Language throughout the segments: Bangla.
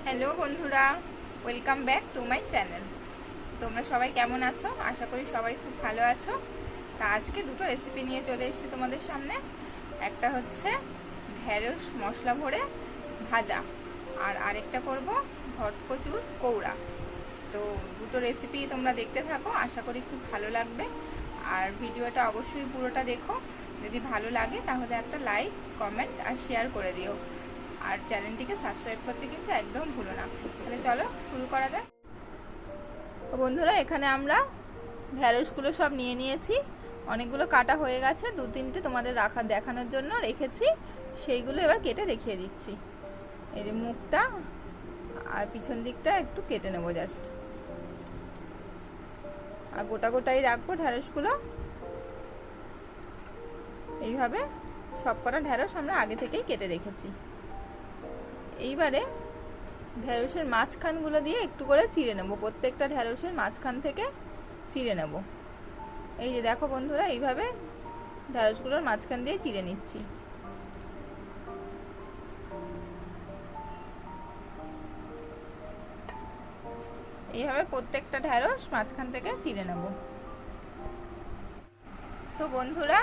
হ্যালো বন্ধুরা, welcome back to my channel. তোমরা সবাই কেমন আছো? আশা করি সবাই খুব ভালো আছো। তা আজকে দুটো রেসিপি নিয়ে চলে এসেছি তোমাদের সামনে। একটা হচ্ছে ঢেঁড়স মশলা ভরে ভাজা, আর আরেকটা করব ঘটকচুর কৌড়া। তো দুটো রেসিপি তোমরা দেখতে থাকো, আশা করি খুব ভালো লাগবে। আর ভিডিওটা অবশ্যই পুরোটা দেখো, যদি ভালো লাগে তাহলে একটা লাইক, কমেন্ট আর শেয়ার করে দিও। আর চ্যানেলটিকে সাবস্ক্রাইব করতে কিন্তু একদম ভুলো না। তাহলে চলো শুরু করা যাক। বন্ধুরা, এখানে আমরা ঢেঁড়সগুলো সব নিয়ে নিয়েছি। অনেকগুলো কাটা হয়ে গেছে, দু তিনটে তোমাদের দেখানোর জন্য রেখেছি। সেইগুলো এবার কেটে দেখিয়ে দিচ্ছি। এই যে মুখটা আর পিছন দিকটা একটু কেটে নেবো জাস্ট, আর গোটা গোটাই রাখবো ঢেঁড়সগুলো। এইভাবে সব কটা ঢেঁড়স আমরা আগে থেকেই কেটে রেখেছি। এইবারে ঢেঁড়সের মাঝখানগুলো দিয়ে একটু করে চিড়ে নেব, প্রত্যেকটা ঢেঁড়সের মাঝখান থেকে চিড়ে নেব। এই যে দেখো বন্ধুরা, এইভাবে ঢেঁড়সগুলোর মাঝখান দিয়ে চিড়ে নিচ্ছি। এইভাবে প্রত্যেকটা ঢেঁড়স মাঝখান থেকে চিড়ে নেব। তো বন্ধুরা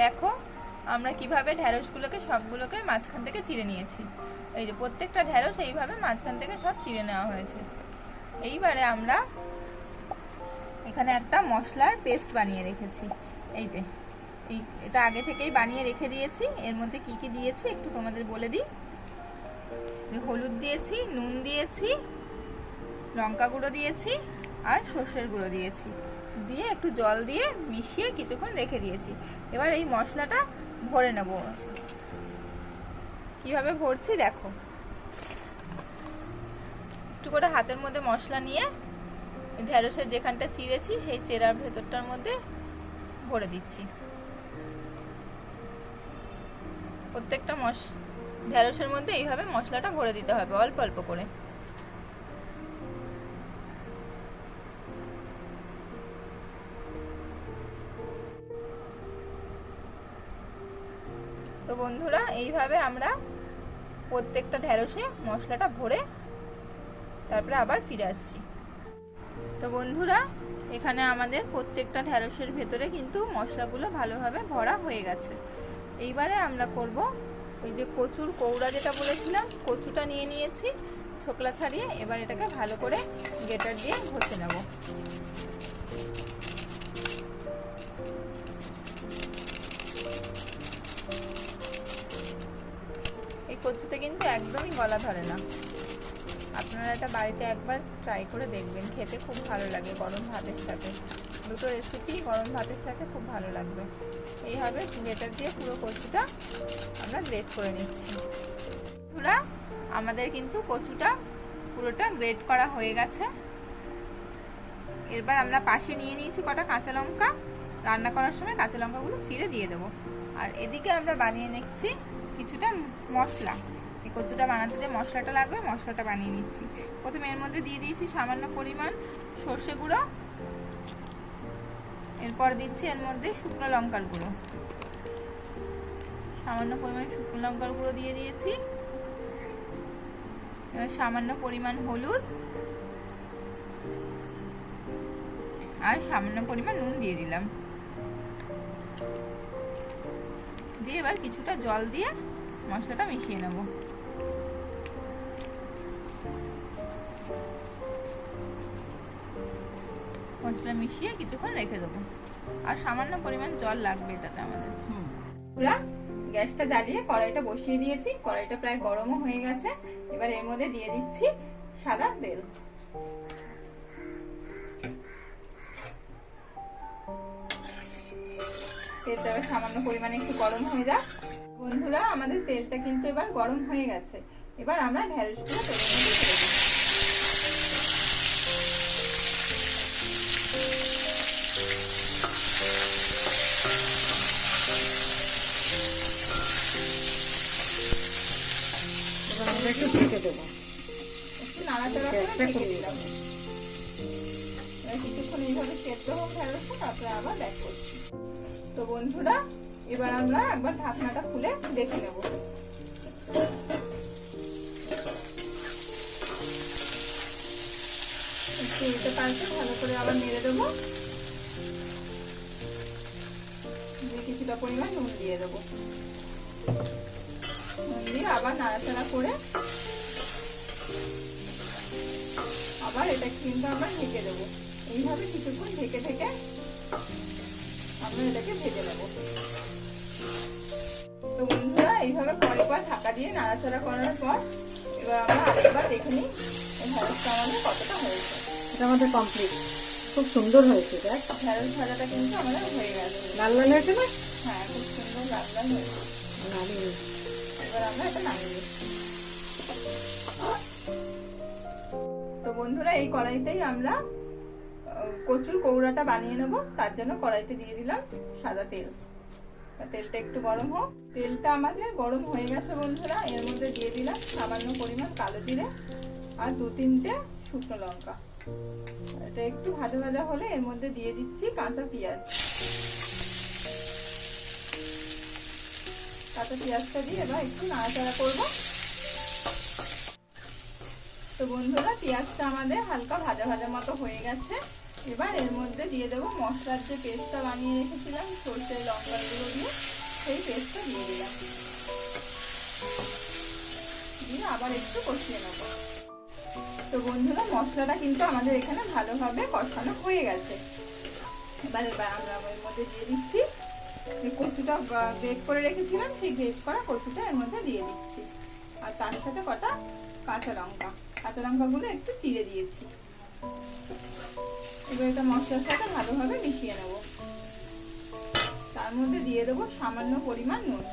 দেখো, আমরা কিভাবে ঢেঁড়সগুলোকে সবগুলোকে মাঝখান থেকে চিড়ে নিয়েছি। এই যে প্রত্যেকটা ঢেঁড়স এইভাবে মাঝখান থেকে সব চিড়ে নেওয়া হয়েছে। এইবারে আমরা এখানে একটা মশলার পেস্ট বানিয়ে রেখেছি। এই যে এটা আগে থেকেই বানিয়ে রেখে দিয়েছি। এর মধ্যে কি কি দিয়েছি একটু তোমাদের বলে দিই। হলুদ দিয়েছি, নুন দিয়েছি, লঙ্কা গুঁড়ো দিয়েছি আর সর্ষের গুঁড়ো দিয়েছি, দিয়ে একটু জল দিয়ে মিশিয়ে কিছুক্ষণ রেখে দিয়েছি। এবার এই মশলাটা ভরে নেব। কিভাবে ভরছি দেখো। একটু করে হাতের মধ্যে মশলা নিয়ে ঢেঁড়সের যেখানটা চিড়েছি সেই চেরার ভেতরটার মধ্যে ভরে দিচ্ছি। প্রত্যেকটা ঢেঁড়সের মধ্যে এইভাবে মশলাটা ভরে দিতে হবে অল্প অল্প করে। তো বন্ধুরা, এইভাবে আমরা প্রত্যেকটা ঢেঁড়সে মশলাটা ভরে তারপরে আবার ফিরে আসছি। তো বন্ধুরা, এখানে আমাদের প্রত্যেকটা ঢেঁড়সের ভেতরে কিন্তু মশলাগুলো ভালোভাবে ভরা হয়ে গেছে। এইবারে আমরা করব ওই যে কচুর কৌড়া যেটা বলেছিলাম, কচুটা নিয়ে নিয়েছি ছোকলা ছাড়িয়ে। এবার এটাকে ভালো করে গ্রেটার দিয়ে ঘষে নেব। এই কচুতে কিন্তু একদমই গলা ধরে না। আপনারা এটা বাড়িতে একবার ট্রাই করে দেখবেন, খেতে খুব ভালো লাগে গরম ভাতের সাথে। দুটো রেসিপি গরম ভাতের সাথে খুব ভালো লাগবে। এইভাবে গ্রেটার দিয়ে পুরো কচুটা আমরা গ্রেট করে নিচ্ছি। পুরা আমাদের কিন্তু কচুটা পুরোটা গ্রেট করা হয়ে গেছে। এরপর আমরা পাশে নিয়ে নিয়েছি কটা কাঁচা লঙ্কা। রান্না করার সময় কাঁচা লঙ্কাগুলো চিড়ে দিয়ে দেবো। আর এদিকে আমরা বানিয়ে নিচ্ছি কিছুটা মশলা। এই কচুটা বানাতে যে মশলাটা লাগবে, মশলাটা বানিয়ে নিচ্ছি। প্রথমে এর মধ্যে দিয়ে দিয়েছি সামান্য পরিমাণ সর্ষে গুঁড়ো। এরপর দিচ্ছি এর মধ্যে শুকনো লঙ্কার গুঁড়ো, সামান্য পরিমাণ শুকনো লঙ্কার গুঁড়ো দিয়ে দিয়েছি। এবার সামান্য পরিমাণ হলুদ আর সামান্য পরিমাণ নুন দিয়ে দিলাম। দিয়ে এবার কিছুটা জল দিয়ে মশলাটা মিশিয়ে নেব। মশলা মিশিয়ে কিছুক্ষণ রেখে দেবো। আর সামান্য পরিমাণ জল লাগবে এটাতে আমাদের। পুরা গ্যাসটা জ্বালিয়ে কড়াইটা বসিয়ে দিয়েছি। কড়াইটা প্রায় গরমও হয়ে গেছে। এবার এর মধ্যে দিয়ে দিচ্ছি সাদা তেল। তেলটা সামান্য পরিমাণে একটু গরম হয়ে যাক। বন্ধুরা, আমাদের তেলটা কিন্তু এবার গরম হয়ে গেছে। এবার আমরা ঢেঁড়সগুলো তেলের মধ্যে ছেড়ে দিই। একটু ঢেকে দেবো, একটু নাড়াচাড়া করে ঢেকে দিলাম। কিছুক্ষণ এইভাবে সেদ্ধ হোক ঢেঁড়সটা, তারপরে আবার ব্যাক করছি। তো বন্ধুরা, এবার আমরা একবার ঢাকনাটা খুলে দেখে নেব। একটু উল্টে পাল্টে ভালো করে আবার নেড়ে দেবো। দিয়ে কিছুটা পরিমাণ নুন দিয়ে দেবো। নুন দিয়ে আবার নাড়াচাড়া করে আবার এটা কিন্তু আমরা ঢেকে দেবো। এইভাবে কিছুক্ষণ ঢেকে ঢেকে আমরা এটাকে ভেজে নেবো। তো বন্ধুরা এইভাবে কয়েকবার ঢাকা দিয়ে নাড়াচাড়া করার পর এবার আমরা আরেকবার দেখে নিই এই ঢ্যাঁড়সটা আমাদের কতটা হয়েছে। এটা আমাদের কমপ্লিট। খুব সুন্দর হয়েছে দেখ। ঢ্যাঁড়স ভাজাটা কিন্তু আমাদের হয়ে গেছে। লাল লাল হয়েছে না? হ্যাঁ, খুব সুন্দর লাল লাল হয়েছে। নামিয়ে নিই। এবার আমরা এটা নামিয়ে নিই। তো বন্ধুরা এই কড়াইতেই আমরা কচুর কৌড়াটা বানিয়ে নেব। তার জন্য কড়াইতে দিয়ে দিলাম সাদা তেল। তেলটা একটু গরম হোক। তেলটা আমাদের গরম হয়ে গেছে বন্ধুরা। এর মধ্যে দিয়ে দিলাম সামান্য পরিমাণ কালো জিরে আর 2-3টে শুকনো লঙ্কা। এটা একটু ভাজা ভাজা হলে এর মধ্যে দিয়ে দিচ্ছি কাঁচা পেঁয়াজ। কাঁচা পেঁয়াজটা দিয়ে এবার একটু নাড়াচাড়া করবো। তো বন্ধুরা পেঁয়াজটা আমাদের হালকা ভাজা ভাজা মতো হয়ে গেছে। এবার এর মধ্যে দিয়ে দেবো মশলার যে পেস্টটা বানিয়ে রেখেছিলাম সরষে লঙ্কাগুলো দিয়ে, সেই পেস্টটা দিয়ে দিলাম। দিয়ে আবার একটু কষিয়ে নেব। তো বন্ধুরা মশলাটা কিন্তু আমাদের এখানে ভালোভাবে কষানো হয়ে গেছে। এবার আমরা এর মধ্যে দিয়ে দিচ্ছি কচুটা গ্রেট করে রেখেছিলাম, সেই গ্রেট করা কচুটা এর মধ্যে দিয়ে দিচ্ছি। আর তার সাথে কটা কাঁচা লঙ্কাগুলো একটু চিড়ে দিয়েছি। এবার এটা মশলার সাথে ভালোভাবে মিশিয়ে নেব। তার মধ্যে দিয়ে দেবো সামান্য পরিমাণ নুন।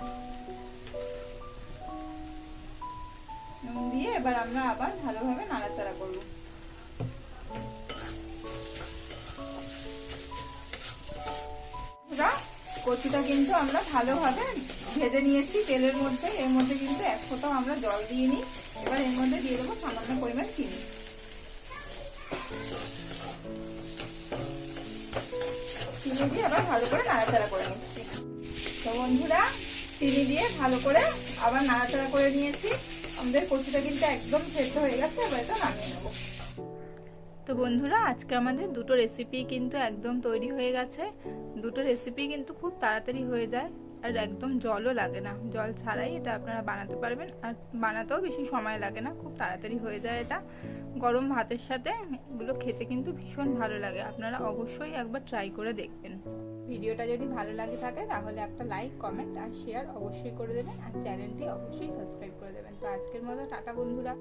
নুন দিয়ে এবার আমরা আবার ভালোভাবে নাড়াচাড়া করব। কচুটা কিন্তু আমরা ভালোভাবে ভেজে নিয়েছি তেলের মধ্যে। এর মধ্যে কিন্তু এক ফোঁটাও আমরা জল দিইনি। এবার এর মধ্যে দিয়ে দেবো সামান্য পরিমাণ চিনি। চিনি দিয়ে আবার ভালো করে নাড়াচাড়া করে নিচ্ছি। তো বন্ধুরা চিনি দিয়ে ভালো করে আবার নাড়াচাড়া করে নিয়েছি। আমাদের কচুটা কিন্তু একদম সেদ্ধ হয়ে গেছে। এবার এটা নামিয়ে নেবো। তো বন্ধুরা আজকে আমাদের দুটো রেসিপি কিন্তু একদম তৈরি হয়ে গেছে। দুটো রেসিপি কিন্তু খুব তাড়াতাড়ি হয়ে যায় আর একদম জলও লাগে না। জল ছাড়াই এটা আপনারা বানাতে পারবেন আর বানাতেও বেশি সময় লাগে না, খুব তাড়াতাড়ি হয়ে যায়। এটা গরম ভাতের সাথে এগুলো খেতে কিন্তু ভীষণ ভালো লাগে। আপনারা অবশ্যই একবার ট্রাই করে দেখবেন। ভিডিওটা যদি ভালো লাগে থাকে তাহলে একটা লাইক, কমেন্ট আর শেয়ার অবশ্যই করে দেবেন আর চ্যানেলটি অবশ্যই সাবস্ক্রাইব করে দেবেন। তো আজকের মতো টাটা বন্ধুরা।